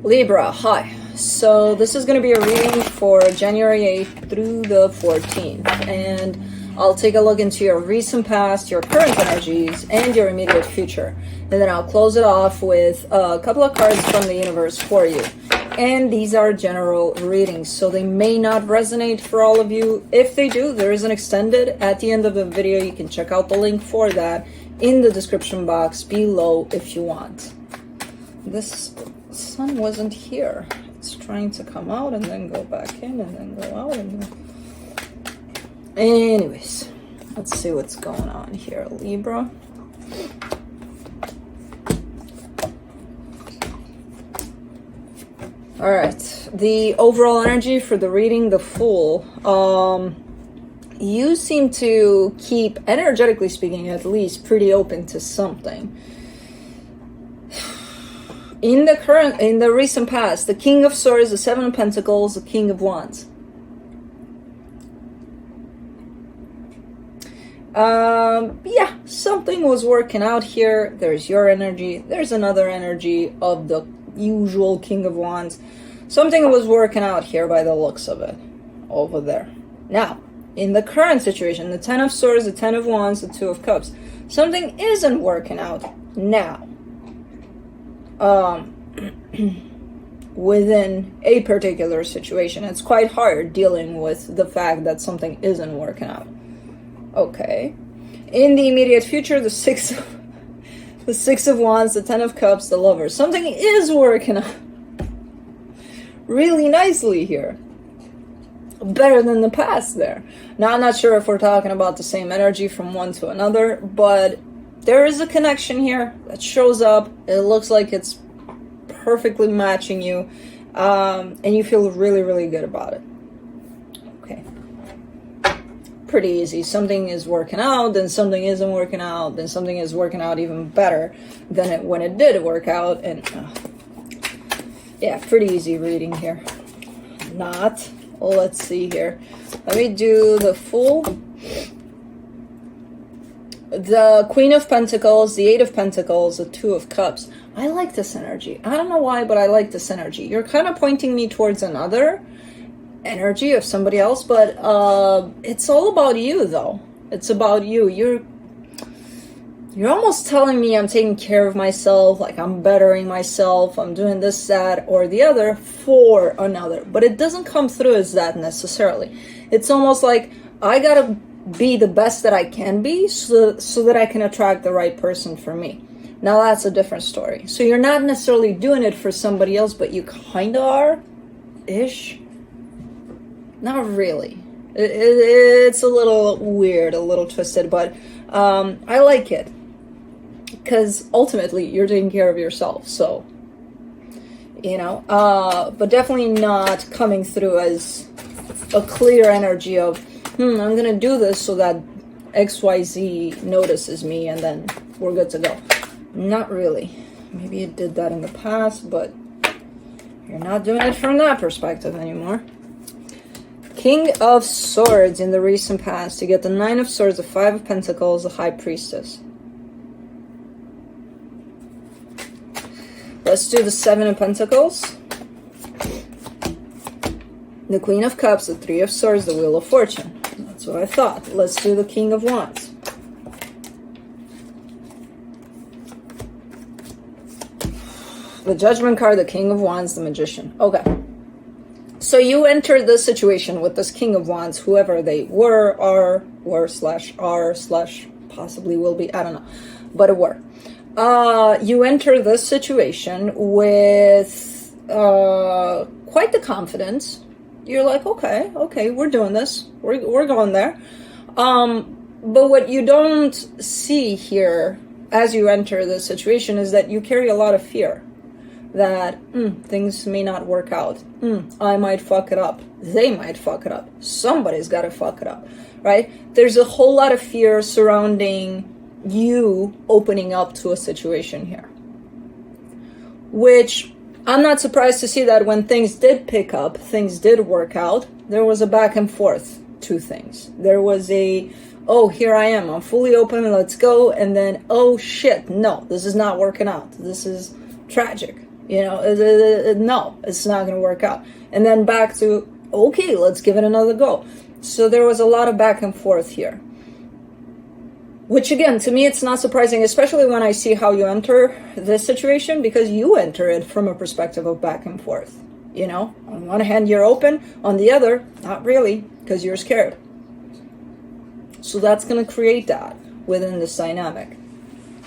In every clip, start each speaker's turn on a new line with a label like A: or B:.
A: Libra, hi. So this is going to be a reading for January 8th through the 14th, and I'll take a look into your recent past, your current energies, and your immediate future. And then I'll close it off with a couple of cards from the universe for you. And these are general readings, so they may not resonate for all of you. If they do, there is an extended at the end of the video. You can check out the link for that in the description box below if you want. This sun wasn't here. It's trying to come out and then go back in and then go out and then... Anyways, let's see what's going on here, Libra. All right, the overall energy for the reading, the Fool. You seem to keep, energetically speaking at least, pretty open to something. In the recent past, the King of Swords, the Seven of Pentacles, the King of Wands. Yeah, something was working out here. There's your energy. There's another energy of the usual King of Wands. Something was working out here by the looks of it over there. Now, in the current situation, the Ten of Swords, the Ten of Wands, the Two of Cups, something isn't working out now. Within a particular situation. It's quite hard dealing with the fact that something isn't working out. Okay. In the immediate future, the Six of Wands, the Ten of Cups, the Lovers. Something is working out really nicely here. Better than the past there. Now, I'm not sure if we're talking about the same energy from one to another, but there is a connection here that shows up. It looks like it's perfectly matching you, and you feel really, really good about it. Okay. Pretty easy. Something is working out, then something isn't working out, then something is working out even better than when it did work out, and yeah, pretty easy reading here. Not. Let's see here. Let me do the Fool. The Queen of Pentacles, the Eight of Pentacles, the Two of Cups. I like this energy. I don't know why, but I like this energy. You're kind of pointing me towards another energy of somebody else, but it's all about you, though. It's about you. You're almost telling me I'm taking care of myself, like I'm bettering myself, I'm doing this, that, or the other for another. But it doesn't come through as that necessarily. It's almost like I gotta be the best that I can be so that I can attract the right person for me. Now that's a different story. So you're not necessarily doing it for somebody else, but you kind of are-ish. Not really. It's a little weird, a little twisted, but I like it. Because ultimately, you're taking care of yourself, so, you know, but definitely not coming through as a clear energy of, I'm going to do this so that XYZ notices me and then we're good to go. Not really. Maybe it did that in the past, but you're not doing it from that perspective anymore. King of Swords in the recent past. You get the Nine of Swords, the Five of Pentacles, the High Priestess. Let's do the Seven of Pentacles, the Queen of Cups, the Three of Swords, the Wheel of Fortune. That's what I thought. Let's do the King of Wands. The Judgment card, the King of Wands, the Magician. Okay. So you entered this situation with this King of Wands, whoever they were, are, / possibly will be, I don't know, but it were. You enter this situation with quite the confidence. You're like, okay, we're doing this. We're going there. But what you don't see here as you enter this situation is that you carry a lot of fear. That things may not work out. I might fuck it up. They might fuck it up. Somebody's got to fuck it up, right? There's a whole lot of fear surrounding you opening up to a situation here, which I'm not surprised to see that when things did pick up, things did work out, there was a back and forth to things. There was a, oh, here I am, I'm fully open, let's go, and then, oh shit, no, this is not working out, this is tragic, You know, no, it's not going to work out. And then back to, okay, let's give it another go. So there was a lot of back and forth here. Which again, to me, it's not surprising, especially when I see how you enter this situation, because you enter it from a perspective of back and forth. You know, on one hand, you're open. On the other, not really, because you're scared. So that's going to create that within this dynamic.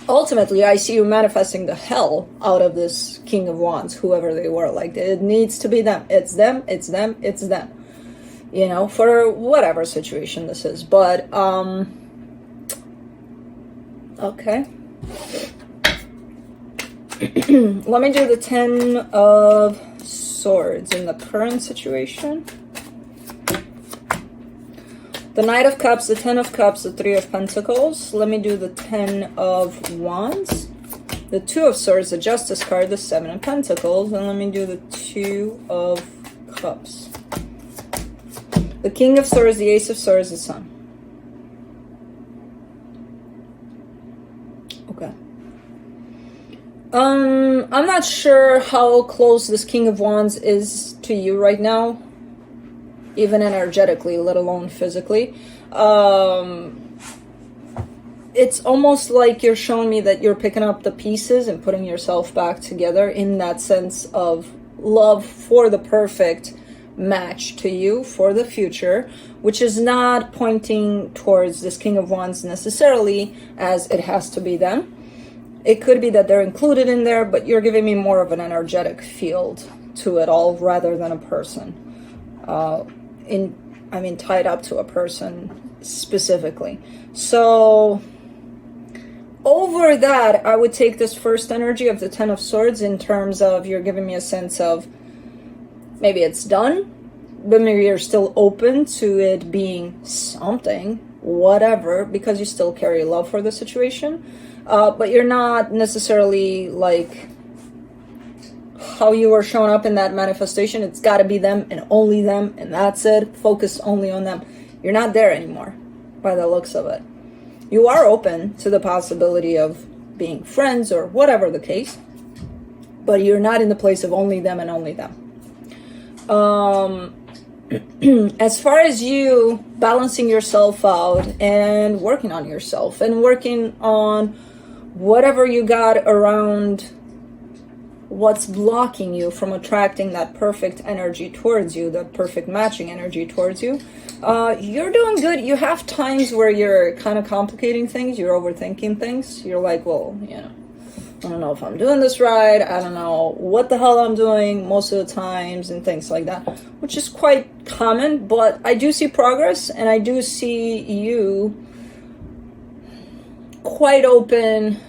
A: Ultimately, I see you manifesting the hell out of this King of Wands, whoever they were. Like, it needs to be them. It's them, it's them, it's them. You know, for whatever situation this is. But, okay. Let me do the 10 of Swords in the current situation. The Knight of Cups, the 10 of Cups, the 3 of Pentacles. Let me do the 10 of Wands, the 2 of Swords, the Justice card, the 7 of Pentacles, and let me do the 2 of Cups. The King of Swords, the Ace of Swords, the Sun. Okay. I'm not sure how close this King of Wands is to you right now, even energetically, let alone physically. It's almost like you're showing me that you're picking up the pieces and putting yourself back together in that sense of love for the perfect match to you for the future, which is not pointing towards this King of Wands necessarily as it has to be them. It could be that they're included in there, but you're giving me more of an energetic field to it all rather than a person. Tied up to a person specifically. So over that, I would take this first energy of the 10 of Swords in terms of you're giving me a sense of maybe it's done, but maybe you're still open to it being something, whatever, because you still carry love for the situation. But you're not necessarily like how you were showing up in that manifestation. It's got to be them and only them, and that's it. Focus only on them. You're not there anymore by the looks of it. You are open to the possibility of being friends or whatever the case, but you're not in the place of only them and only them. As far as you balancing yourself out and working on yourself and working on whatever you got around what's blocking you from attracting that perfect energy towards you, that perfect matching energy towards you, you're doing good. You have times where you're kind of complicating things, you're overthinking things. You're like, well, you know, I don't know if I'm doing this right. I don't know what the hell I'm doing most of the times and things like that, which is quite common. But I do see progress, and I do see you quite open,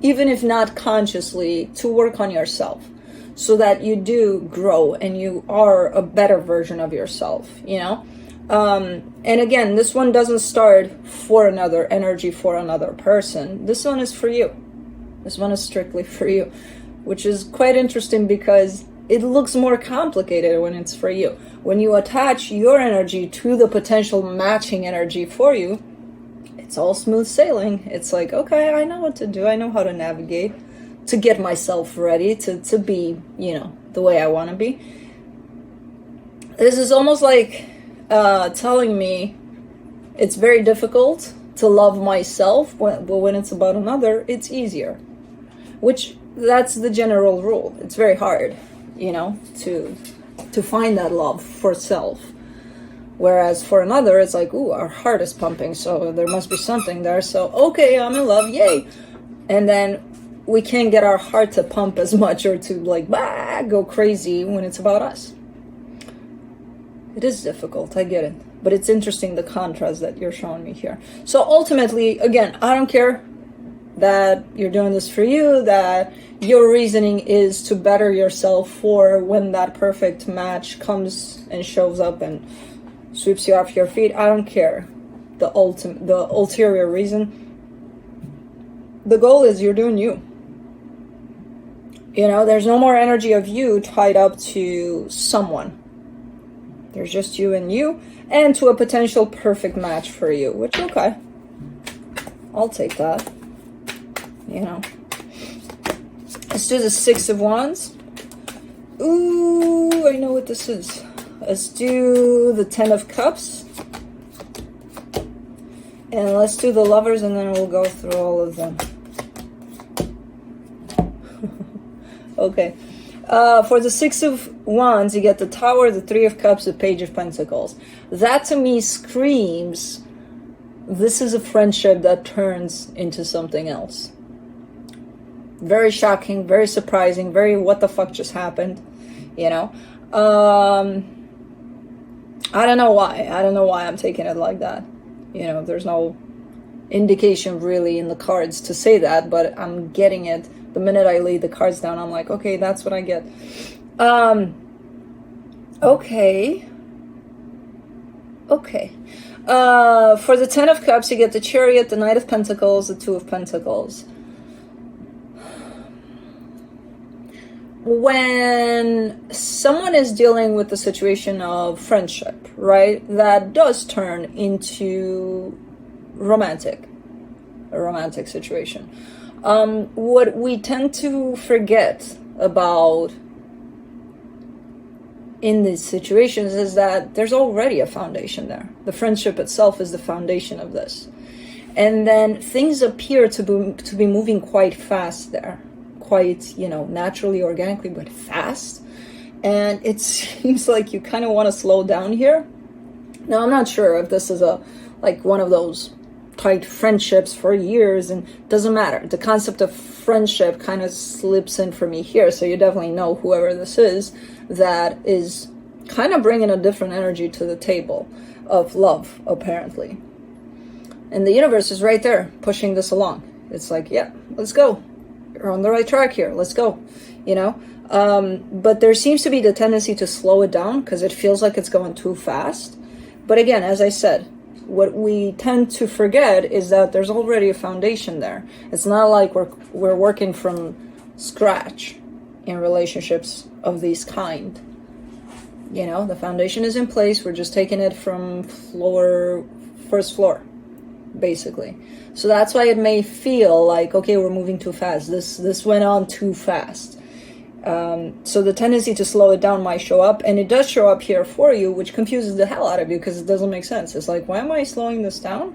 A: even if not consciously, to work on yourself so that you do grow and you are a better version of yourself, you know? And again, this one doesn't start for another energy, for another person. This one is for you. This one is strictly for you, which is quite interesting because it looks more complicated when it's for you. When you attach your energy to the potential matching energy for you, it's all smooth sailing. It's like, okay, I know what to do. I know how to navigate to get myself ready to be, you know, the way I want to be. This is almost like telling me it's very difficult to love myself, but when it's about another, it's easier. Which, that's the general rule. It's very hard, you know, to find that love for self. Whereas for another, it's like, ooh, our heart is pumping, so there must be something there. So, okay, I'm in love, yay. And then we can't get our heart to pump as much or to like, go crazy when it's about us. It is difficult, I get it. But it's interesting, the contrast that you're showing me here. So ultimately, again, I don't care that you're doing this for you, that your reasoning is to better yourself for when that perfect match comes and shows up and sweeps you off your feet. I don't care the ulterior reason. The goal is you're doing you. You know, there's no more energy of you tied up to someone. There's just you and to a potential perfect match for you, which, okay, I'll take that. You know, let's do the 6 of Wands. Ooh, I know what this is. Let's do the Ten of Cups. And let's do the Lovers, and then we'll go through all of them. Okay. For the Six of Wands, you get the Tower, the Three of Cups, the Page of Pentacles. That to me screams, this is a friendship that turns into something else. Very shocking, very surprising, very what the fuck just happened, you know? I don't know why. I don't know why I'm taking it like that. You know, there's no indication really in the cards to say that, but I'm getting it. The minute I lay the cards down, I'm like, okay, that's what I get. Okay. For the Ten of Cups, you get the Chariot, the Knight of Pentacles, the Two of Pentacles. When someone is dealing with the situation of friendship, right, that does turn into a romantic situation. What we tend to forget about in these situations is that there's already a foundation there. The friendship itself is the foundation of this. And then things appear to be moving quite fast there. Quite, you know, naturally, organically, but fast. And it seems like you kind of want to slow down here. Now, I'm not sure if this is like one of those tight friendships for years, and doesn't matter. The concept of friendship kind of slips in for me here. So you definitely know whoever this is that is kind of bringing a different energy to the table of love, apparently. And the universe is right there pushing this along. It's like, yeah, let's go. You're on the right track here. Let's go, you know? But there seems to be the tendency to slow it down because it feels like it's going too fast. But again, as I said, what we tend to forget is that there's already a foundation there. It's not like we're working from scratch in relationships of these kind. You know, the foundation is in place. We're just taking it from first floor, basically. So that's why it may feel like, okay, we're moving too fast. This went on too fast. So the tendency to slow it down might show up, and it does show up here for you, which confuses the hell out of you because it doesn't make sense. It's like, why am I slowing this down?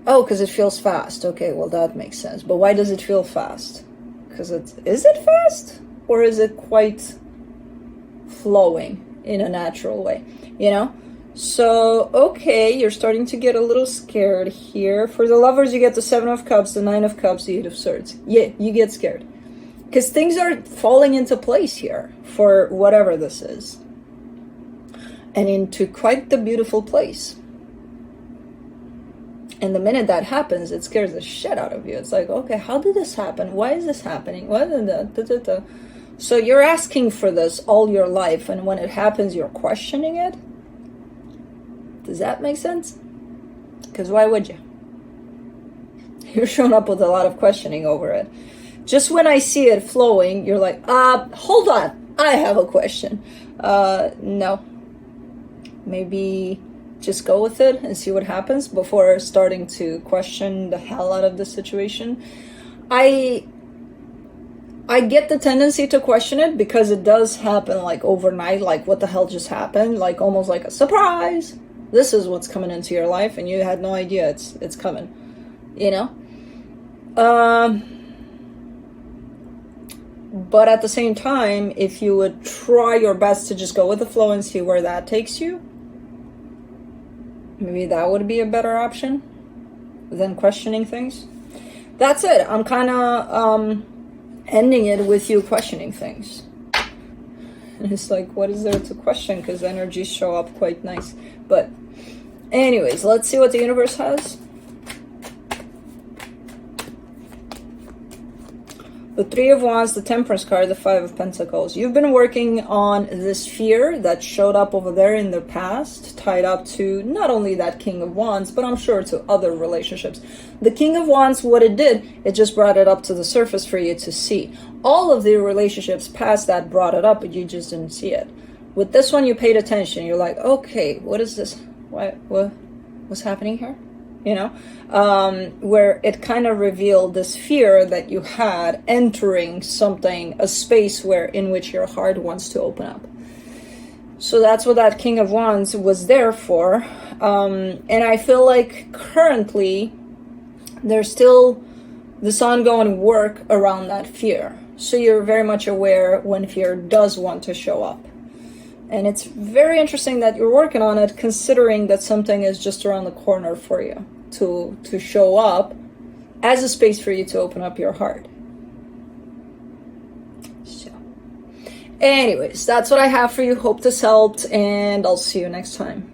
A: Oh, because it feels fast. Okay, well, that makes sense. But why does it feel fast? Because is it fast? Or is it quite flowing in a natural way? You know? So, okay, you're starting to get a little scared here. For the Lovers, you get the Seven of Cups, the Nine of Cups, the Eight of Swords. Yeah, you get scared. Because things are falling into place here for whatever this is. And into quite the beautiful place. And the minute that happens, it scares the shit out of you. It's like, okay, how did this happen? Why is this happening? So you're asking for this all your life, and when it happens, you're questioning it? Does that make sense? Because why would you? You're showing up with a lot of questioning over it. Just when I see it flowing, you're like, hold on, I have a question. No. Maybe just go with it and see what happens before starting to question the hell out of the situation. I get the tendency to question it because it does happen like overnight, like what the hell just happened? Like almost like a surprise. This is what's coming into your life and you had no idea it's coming, you know? But at the same time, if you would try your best to just go with the flow and see where that takes you, maybe that would be a better option than questioning things. That's it. I'm kind of ending it with you questioning things. And it's like, what is there to question? Because energies show up quite nice. But anyways, let's see what the universe has. The Three of Wands, the Temperance card, the Five of Pentacles. You've been working on this fear that showed up over there in the past, tied up to not only that King of Wands, but I'm sure to other relationships. The King of Wands, what it did, it just brought it up to the surface for you to see. All of the relationships past that brought it up, but you just didn't see it. With this one, you paid attention. You're like, okay, what is this? What's happening here? you know, where it kind of revealed this fear that you had entering something, a space where in which your heart wants to open up. So that's what that King of Wands was there for. And I feel like currently there's still this ongoing work around that fear. So you're very much aware when fear does want to show up. And it's very interesting that you're working on it, considering that something is just around the corner for you to show up as a space for you to open up your heart. So, anyways, that's what I have for you. Hope this helped, and I'll see you next time.